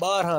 12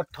8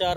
4